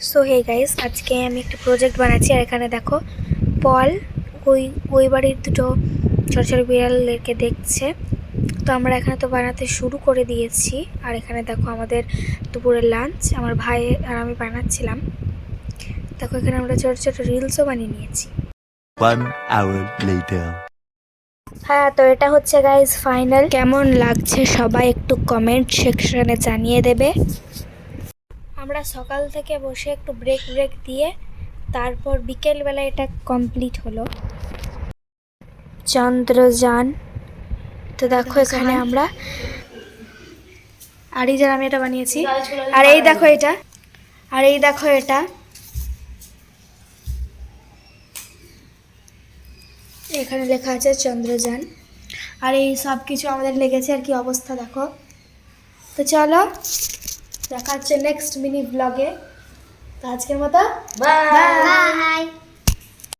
So hey guys, আজকে আমি একটা প্রজেক্ট বানাচ্ছি। আর এখানে দেখো পল ওই বাড়ির দুটো ছোট ছোট বিড়ালদেরকে দেখছে। তো আমরা এখানে তো বানাতে শুরু করে দিয়েছি। আর এখানে দেখো আমাদের দুপুরের লাঞ্চ আমার ভাই আর আমি বানাচ্ছিলাম। দেখো এখানে আমরা ছোট ছোট রিলসও বানিয়ে নিয়েছি। 1 hour later. হ্যাঁ, তো এটা হচ্ছে গাইস ফাইনাল। কেমন লাগছে সবাই একটু কমেন্ট সেকশনে জানিয়ে দেবে। আমরা সকাল থেকে বসে একটু ব্রেক দিয়ে তারপর বিকেলবেলা এটা কমপ্লিট হলো, চন্দ্রযান। তো দেখো এখানে আমরা আর এই যে আমি এটা বানিয়েছি, আর এই দেখো এটা, আর এই দেখো এটা। এখানে লেখা আছে চন্দ্রযান। আর এই সব কিছু আমাদের লেগেছে, আর কি অবস্থা দেখো। তো চলো দেখা হচ্ছে নেক্সট মিনি ব্লগে। তো আজকের মতো বাই।